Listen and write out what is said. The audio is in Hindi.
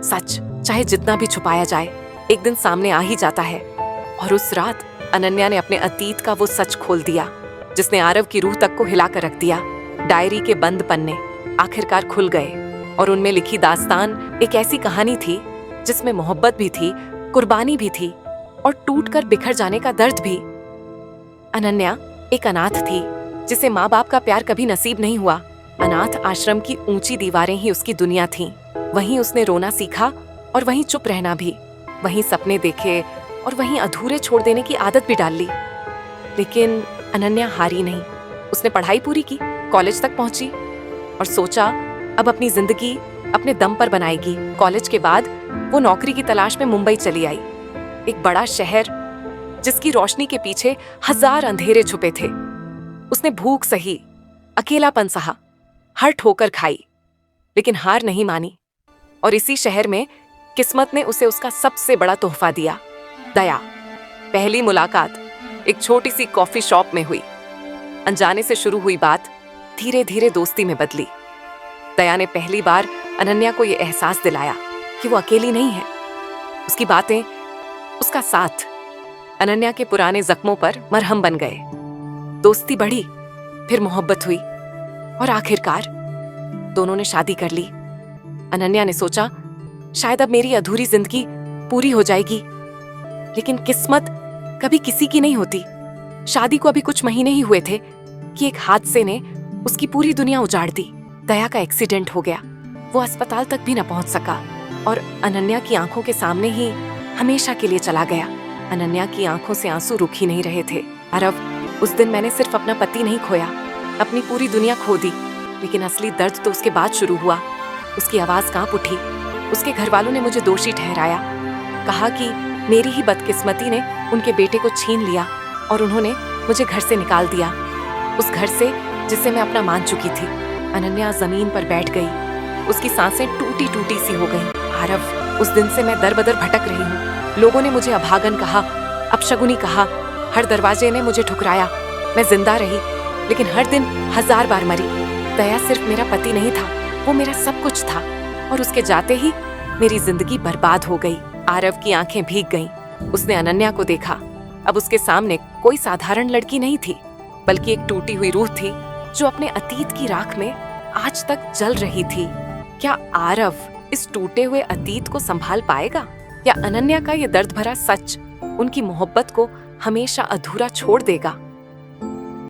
सच चाहे जितना भी छुपाया जाए एक दिन सामने आ ही जाता है। और उस रात अनन्या ने अपने अतीत का वो सच खोल दिया जिसने आरव की रूह तक को हिला कर रख दिया। डायरी के बंद पन्ने आखिरकार खुल गए और उनमें लिखी दास्तान एक ऐसी कहानी थी जिसमें मोहब्बत भी थी, कुर्बानी भी थी और टूटकर बिखर जाने का दर्द भी। अनन्या एक अनाथ थी जिसे माँ बाप का प्यार कभी नसीब नहीं हुआ। अनाथ आश्रम की ऊंची दीवारें ही उसकी दुनिया थीं। वहीं उसने रोना सीखा और वहीं चुप रहना भी, वहीं सपने देखे और वहीं अधूरे छोड़ देने की आदत भी डाल ली। लेकिन अनन्या हारी नहीं। उसने पढ़ाई पूरी की, कॉलेज तक पहुंची और सोचा अब अपनी जिंदगी अपने दम पर बनाएगी। कॉलेज के बाद वो नौकरी की तलाश में मुंबई चली आई, एक बड़ा शहर जिसकी रोशनी के पीछे हजार अंधेरे छुपे थे। उसने भूख सही, अकेलापन सहा, हर ठोकर खाई, लेकिन हार नहीं मानी। और इसी शहर में किस्मत ने उसे उसका सबसे बड़ा तोहफा दिया, दया। पहली मुलाकात एक छोटी सी कॉफी शॉप में हुई। अनजाने से शुरू हुई बात धीरे धीरे दोस्ती में बदली। दया ने पहली बार अनन्या को यह एहसास दिलाया कि वो अकेली नहीं है। उसकी बातें, उसका साथ अनन्या के पुराने जख्मों पर मरहम बन गए। दोस्ती बढ़ी, फिर मोहब्बत हुई और आखिरकार दोनों ने शादी कर ली। अनन्या ने सोचा शायद अब मेरी अधूरी जिंदगी पूरी हो जाएगी, लेकिन किस्मत कभी किसी की नहीं होती। शादी को अभी कुछ महीने ही हुए थे कि एक हादसे ने उसकी पूरी दुनिया उजाड़ दी। दया का एक्सीडेंट हो गया, वो अस्पताल तक भी न पहुंच सका और अनन्या की आंखों के सामने ही हमेशा के लिए चला गया। अनन्या की आंखों से आंसू रुक ही नहीं रहे थे। आरव, उस दिन मैंने सिर्फ अपना पति नहीं खोया, अपनी पूरी दुनिया खो दी। लेकिन असली दर्द तो उसके बाद शुरू हुआ। उसकी आवाज कांप उठी। उसके घर वालों ने मुझे दोषी ठहराया, कहा कि मेरी ही बदकिस्मती ने उनके बेटे को छीन लिया और उन्होंने मुझे घर से निकाल दिया, उस घर से जिसे मैं अपना मान चुकी थी। अनन्या जमीन पर बैठ गई, उसकी सांसें टूटी टूटी सी हो गईं। आरव, उस दिन से मैं दर बदर भटक रही हूँ। लोगों ने मुझे अभागन कहा, अपशगुनी कहा, हर दरवाजे ने मुझे ठुकराया। मैं जिंदा रही, लेकिन हर दिन हजार बार मरी। दया सिर्फ मेरा पति नहीं था, वो मेरा सब कुछ था और उसके जाते ही मेरी जिंदगी बर्बाद हो गई। आरव की आंखें भीग गईं। उसने अनन्या को देखा। अब उसके सामने कोई साधारण लड़की नहीं थी, बल्कि एक टूटी हुई रूह थी जो अपने अतीत की राख में आज तक जल रही थी। क्या आरव इस टूटे हुए अतीत को संभाल पाएगा, या अनन्या का ये दर्द भरा सच उनकी मोहब्बत को हमेशा अधूरा छोड़ देगा?